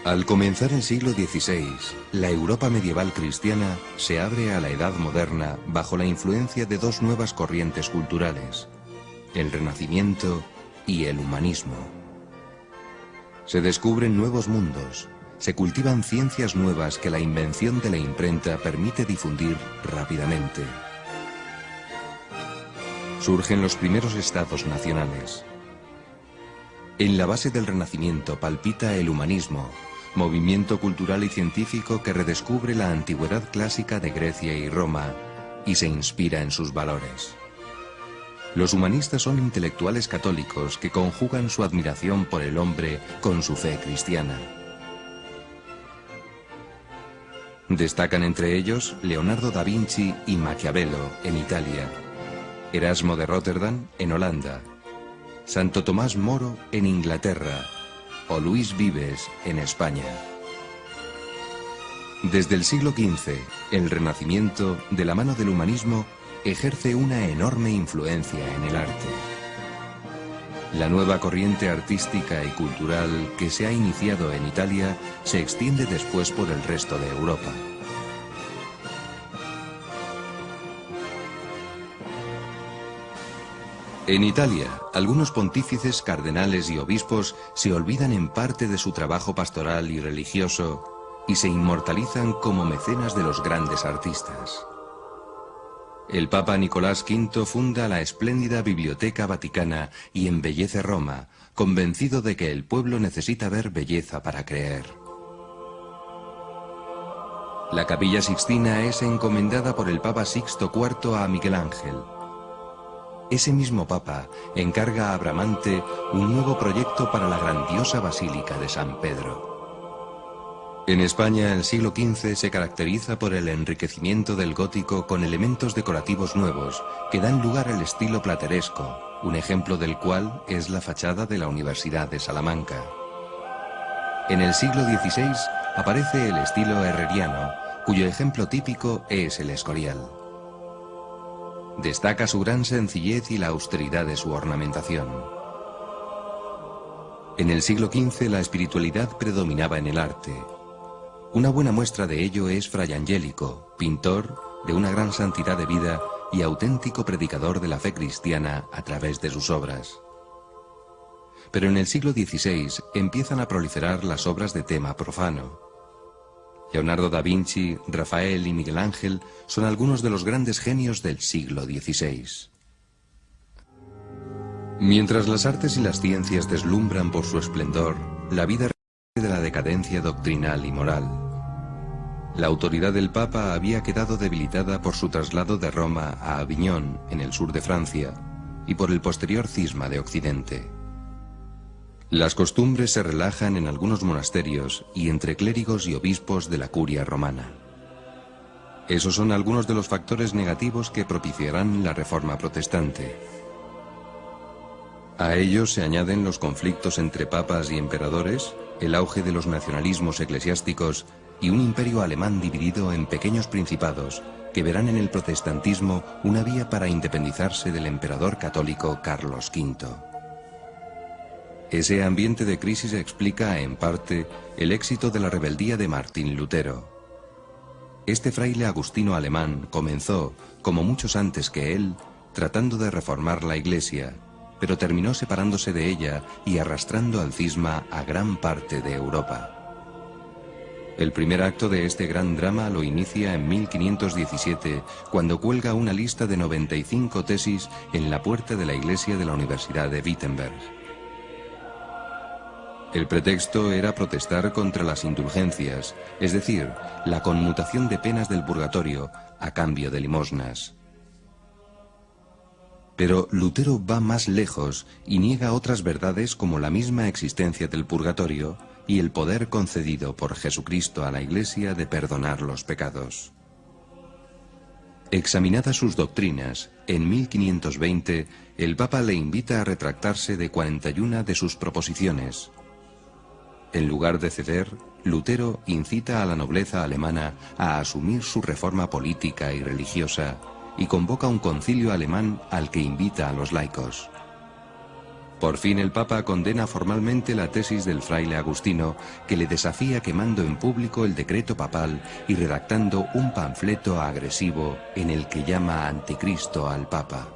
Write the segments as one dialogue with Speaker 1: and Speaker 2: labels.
Speaker 1: Al comenzar el siglo XVI, la Europa medieval cristiana se abre a la Edad Moderna bajo la influencia de dos nuevas corrientes culturales, el Renacimiento y el humanismo. Se descubren nuevos mundos, se cultivan ciencias nuevas que la invención de la imprenta permite difundir rápidamente. Surgen los primeros estados nacionales. En la base del Renacimiento palpita el humanismo, movimiento cultural y científico que redescubre la antigüedad clásica de Grecia y Roma y se inspira en sus valores. Los humanistas son intelectuales católicos que conjugan su admiración por el hombre con su fe cristiana. Destacan entre ellos Leonardo da Vinci y Maquiavelo en Italia, Erasmo de Róterdam en Holanda, Santo Tomás Moro en Inglaterra o Luis Vives en España. Desde el siglo XV, el Renacimiento, de la mano del humanismo, ejerce una enorme influencia en el arte. La nueva corriente artística y cultural que se ha iniciado en Italia se extiende después por el resto de Europa. En Italia, algunos pontífices, cardenales y obispos se olvidan en parte de su trabajo pastoral y religioso y se inmortalizan como mecenas de los grandes artistas. El Papa Nicolás V funda la espléndida Biblioteca Vaticana y embellece Roma, convencido de que el pueblo necesita ver belleza para creer. La Capilla Sixtina es encomendada por el Papa Sixto IV a Miguel Ángel. Ese mismo Papa encarga a Bramante un nuevo proyecto para la grandiosa Basílica de San Pedro. En España, el siglo XV se caracteriza por el enriquecimiento del gótico con elementos decorativos nuevos que dan lugar al estilo plateresco, un ejemplo del cual es la fachada de la Universidad de Salamanca. En el siglo XVI aparece el estilo herreriano, cuyo ejemplo típico es el Escorial. Destaca su gran sencillez y la austeridad de su ornamentación. En el siglo XV la espiritualidad predominaba en el arte. Una buena muestra de ello es Fray Angélico, pintor de una gran santidad de vida y auténtico predicador de la fe cristiana a través de sus obras. Pero en el siglo XVI empiezan a proliferar las obras de tema profano. Leonardo da Vinci, Rafael y Miguel Ángel son algunos de los grandes genios del siglo XVI. Mientras las artes y las ciencias deslumbran por su esplendor, la vida de la decadencia doctrinal y moral. La autoridad del Papa había quedado debilitada por su traslado de Roma a Aviñón, en el sur de Francia, y por el posterior cisma de Occidente. Las costumbres se relajan en algunos monasterios y entre clérigos y obispos de la curia romana. Esos son algunos de los factores negativos que propiciarán la Reforma protestante. A ellos se añaden los conflictos entre papas y emperadores, el auge de los nacionalismos eclesiásticos y un imperio alemán dividido en pequeños principados que verán en el protestantismo una vía para independizarse del emperador católico Carlos V. Ese ambiente de crisis explica, en parte, el éxito de la rebeldía de Martín Lutero. Este fraile agustino alemán comenzó, como muchos antes que él, tratando de reformar la Iglesia, pero terminó separándose de ella y arrastrando al cisma a gran parte de Europa. El primer acto de este gran drama lo inicia en 1517, cuando cuelga una lista de 95 tesis en la puerta de la iglesia de la Universidad de Wittenberg. El pretexto era protestar contra las indulgencias, es decir, la conmutación de penas del purgatorio a cambio de limosnas. Pero Lutero va más lejos y niega otras verdades como la misma existencia del purgatorio y el poder concedido por Jesucristo a la Iglesia de perdonar los pecados. Examinadas sus doctrinas, en 1520 el Papa le invita a retractarse de 41 de sus proposiciones. En lugar de ceder, Lutero incita a la nobleza alemana a asumir su reforma política y religiosa y convoca un concilio alemán al que invita a los laicos. Por fin el Papa condena formalmente la tesis del fraile Agustino, que le desafía quemando en público el decreto papal y redactando un panfleto agresivo en el que llama anticristo al Papa.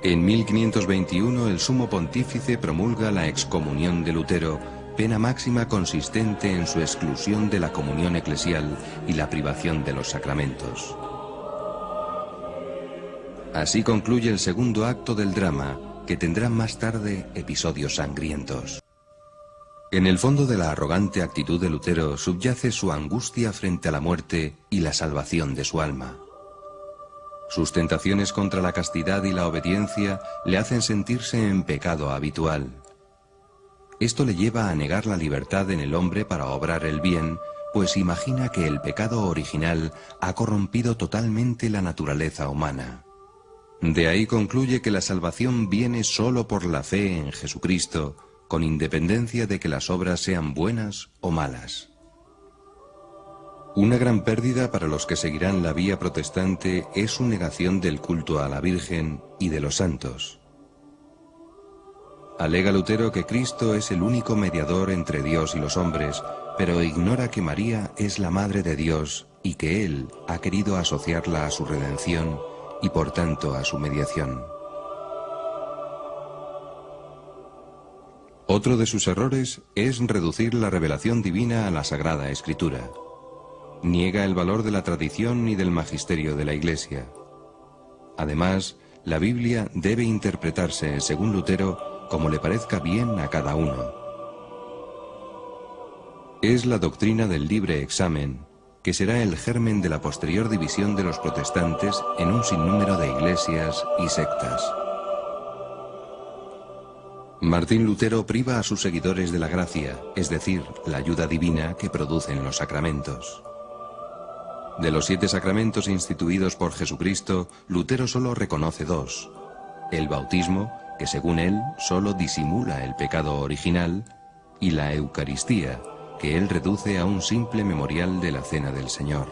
Speaker 1: En 1521 el sumo pontífice promulga la excomunión de Lutero, pena máxima consistente en su exclusión de la comunión eclesial y la privación de los sacramentos. Así concluye el segundo acto del drama, que tendrá más tarde episodios sangrientos. En el fondo de la arrogante actitud de Lutero subyace su angustia frente a la muerte y la salvación de su alma. Sus tentaciones contra la castidad y la obediencia le hacen sentirse en pecado habitual. Esto le lleva a negar la libertad en el hombre para obrar el bien, pues imagina que el pecado original ha corrompido totalmente la naturaleza humana. De ahí concluye que la salvación viene solo por la fe en Jesucristo, con independencia de que las obras sean buenas o malas. Una gran pérdida para los que seguirán la vía protestante es su negación del culto a la Virgen y de los santos. Alega Lutero que Cristo es el único mediador entre Dios y los hombres, pero ignora que María es la Madre de Dios y que Él ha querido asociarla a su redención y por tanto a su mediación. Otro de sus errores es reducir la revelación divina a la Sagrada Escritura. Niega el valor de la tradición y del magisterio de la Iglesia. Además, la Biblia debe interpretarse, según Lutero, como le parezca bien a cada uno. Es la doctrina del libre examen, que será el germen de la posterior división de los protestantes en un sinnúmero de iglesias y sectas. Martín Lutero priva a sus seguidores de la gracia, es decir, la ayuda divina que producen los sacramentos. De los 7 sacramentos instituidos por Jesucristo, Lutero solo reconoce 2. El bautismo, que según él solo disimula el pecado original, y la Eucaristía, que él reduce a un simple memorial de la Cena del Señor.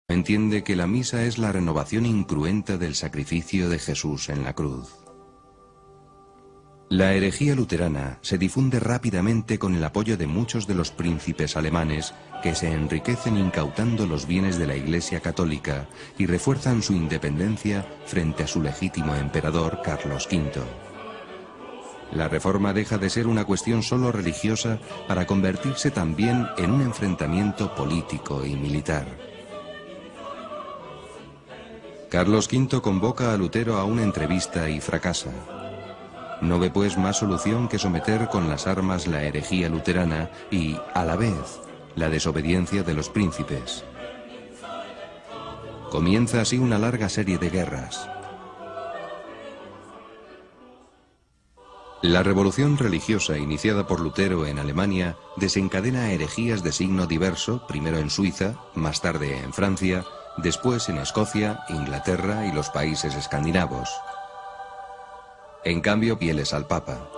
Speaker 1: Entiende que la misa es la renovación incruenta del sacrificio de Jesús en la cruz. La herejía luterana se difunde rápidamente con el apoyo de muchos de los príncipes alemanes que se enriquecen incautando los bienes de la Iglesia católica y refuerzan su independencia frente a su legítimo emperador Carlos V. La reforma deja de ser una cuestión solo religiosa para convertirse también en un enfrentamiento político y militar. Carlos V convoca a Lutero a una entrevista y fracasa. No ve pues más solución que someter con las armas la herejía luterana y, a la vez, la desobediencia de los príncipes. Comienza así una larga serie de guerras. La revolución religiosa iniciada por Lutero en Alemania desencadena herejías de signo diverso, primero en Suiza, más tarde en Francia, después en Escocia, Inglaterra y los países escandinavos. En cambio, fieles al Papa.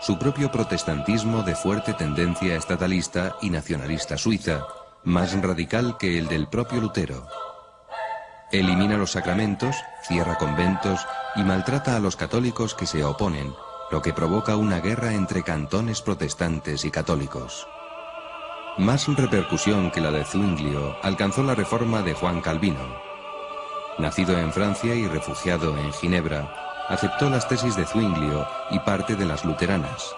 Speaker 1: Su propio protestantismo de fuerte tendencia estatalista y nacionalista suiza, más radical que el del propio Lutero. Elimina los sacramentos, cierra conventos y maltrata a los católicos que se oponen, lo que provoca una guerra entre cantones protestantes y católicos. Más repercusión que la de Zwinglio alcanzó la reforma de Juan Calvino. Nacido en Francia y refugiado en Ginebra, aceptó las tesis de Zwinglio y parte de las luteranas.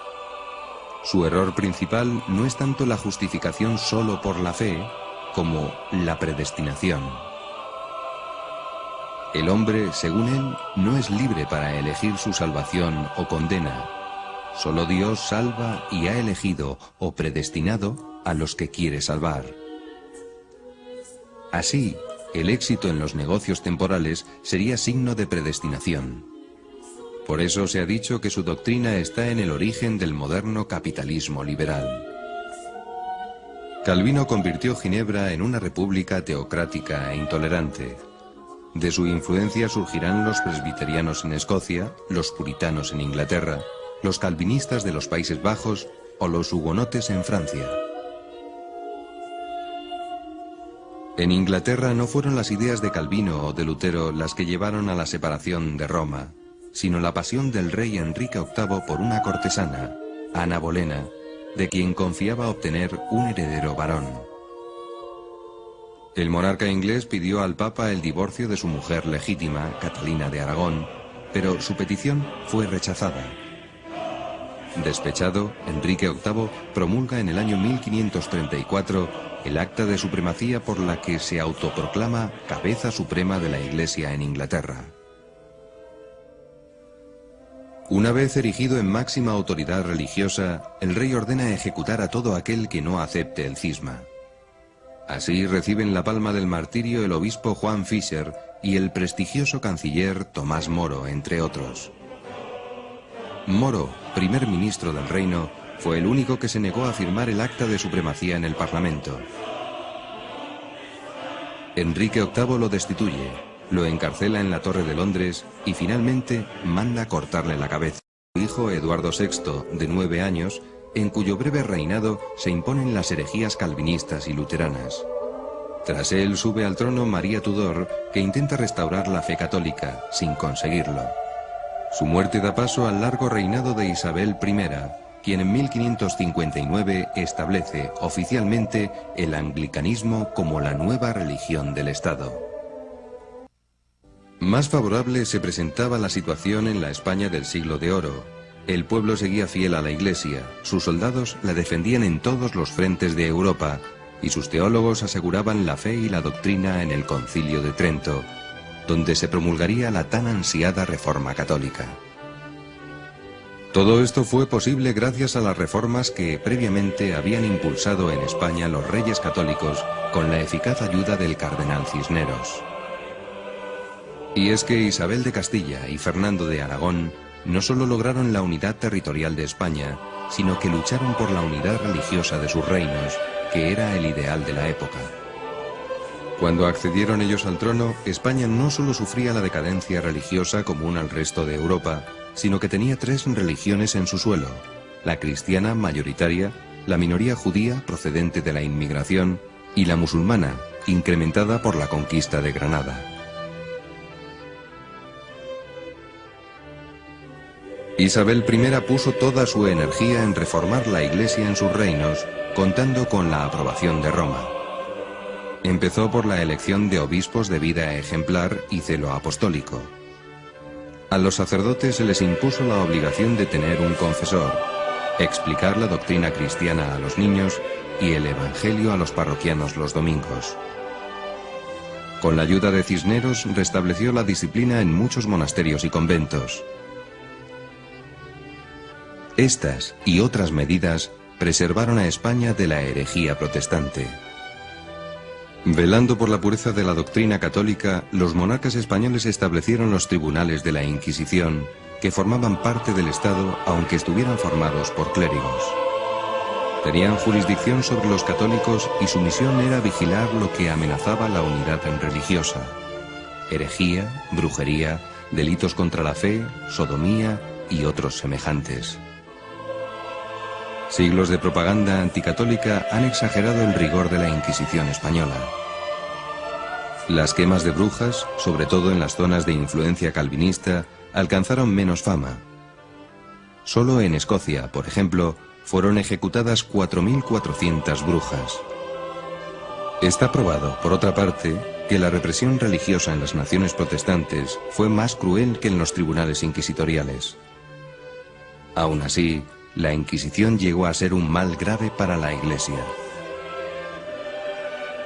Speaker 1: Su error principal no es tanto la justificación solo por la fe, como la predestinación. El hombre, según él, no es libre para elegir su salvación o condena. Solo Dios salva y ha elegido o predestinado a los que quiere salvar. Así, el éxito en los negocios temporales sería signo de predestinación. Por eso se ha dicho que su doctrina está en el origen del moderno capitalismo liberal. Calvino convirtió Ginebra en una república teocrática e intolerante. De su influencia surgirán los presbiterianos en Escocia, los puritanos en Inglaterra, los calvinistas de los Países Bajos o los hugonotes en Francia. En Inglaterra no fueron las ideas de Calvino o de Lutero las que llevaron a la separación de Roma, sino la pasión del rey Enrique VIII por una cortesana, Ana Bolena, de quien confiaba obtener un heredero varón. El monarca inglés pidió al Papa el divorcio de su mujer legítima, Catalina de Aragón, pero su petición fue rechazada. Despechado, Enrique VIII promulga en el año 1534 el acta de supremacía por la que se autoproclama cabeza suprema de la Iglesia en Inglaterra. Una vez erigido en máxima autoridad religiosa, el rey ordena ejecutar a todo aquel que no acepte el cisma. Así reciben la palma del martirio el obispo Juan Fisher y el prestigioso canciller Tomás Moro, entre otros. Moro, primer ministro del reino, fue el único que se negó a firmar el acta de supremacía en el Parlamento. Enrique VIII lo destituye, lo encarcela en la Torre de Londres y finalmente manda cortarle la cabeza. Su hijo Eduardo VI, de 9 años, en cuyo breve reinado se imponen las herejías calvinistas y luteranas. Tras él sube al trono María Tudor, que intenta restaurar la fe católica, sin conseguirlo. Su muerte da paso al largo reinado de Isabel I, quien en 1559 establece oficialmente el anglicanismo como la nueva religión del Estado. Más favorable se presentaba la situación en la España del Siglo de Oro. El pueblo seguía fiel a la Iglesia, sus soldados la defendían en todos los frentes de Europa, y sus teólogos aseguraban la fe y la doctrina en el Concilio de Trento, donde se promulgaría la tan ansiada Reforma Católica. Todo esto fue posible gracias a las reformas que previamente habían impulsado en España los reyes católicos con la eficaz ayuda del cardenal Cisneros. Y es que Isabel de Castilla y Fernando de Aragón no solo lograron la unidad territorial de España, sino que lucharon por la unidad religiosa de sus reinos, que era el ideal de la época. Cuando accedieron ellos al trono, España no solo sufría la decadencia religiosa común al resto de Europa, sino que tenía 3 religiones en su suelo: la cristiana mayoritaria, la minoría judía procedente de la inmigración y la musulmana, incrementada por la conquista de Granada. Isabel I puso toda su energía en reformar la Iglesia en sus reinos, contando con la aprobación de Roma. Empezó por la elección de obispos de vida ejemplar y celo apostólico. A los sacerdotes se les impuso la obligación de tener un confesor, explicar la doctrina cristiana a los niños y el Evangelio a los parroquianos los domingos. Con la ayuda de Cisneros restableció la disciplina en muchos monasterios y conventos. Estas y otras medidas preservaron a España de la herejía protestante. Velando por la pureza de la doctrina católica, los monarcas españoles establecieron los tribunales de la Inquisición, que formaban parte del Estado aunque estuvieran formados por clérigos. Tenían jurisdicción sobre los católicos y su misión era vigilar lo que amenazaba la unidad religiosa: herejía, brujería, delitos contra la fe, sodomía y otros semejantes. Siglos de propaganda anticatólica han exagerado el rigor de la Inquisición española. Las quemas de brujas, sobre todo en las zonas de influencia calvinista, alcanzaron menos fama. Solo en Escocia, por ejemplo, fueron ejecutadas 4.400 brujas. Está probado, por otra parte, que la represión religiosa en las naciones protestantes fue más cruel que en los tribunales inquisitoriales. Aún así, la Inquisición llegó a ser un mal grave para la Iglesia.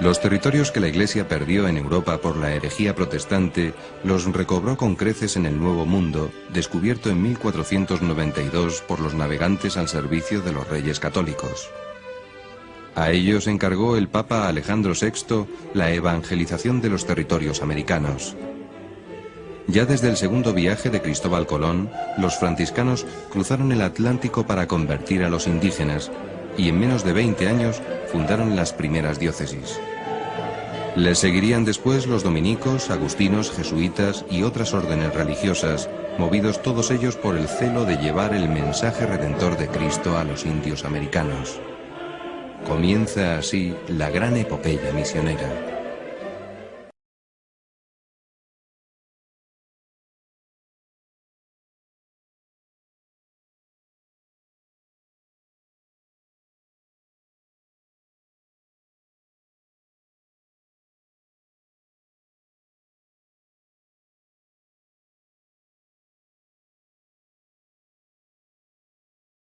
Speaker 1: Los territorios que la Iglesia perdió en Europa por la herejía protestante los recobró con creces en el Nuevo Mundo, descubierto en 1492 por los navegantes al servicio de los reyes católicos. A ellos encargó el Papa Alejandro VI la evangelización de los territorios americanos. Ya desde el segundo viaje de Cristóbal Colón, los franciscanos cruzaron el Atlántico para convertir a los indígenas y en menos de 20 años fundaron las primeras diócesis. Les seguirían después los dominicos, agustinos, jesuitas y otras órdenes religiosas, movidos todos ellos por el celo de llevar el mensaje redentor de Cristo a los indios americanos. Comienza así la gran epopeya misionera.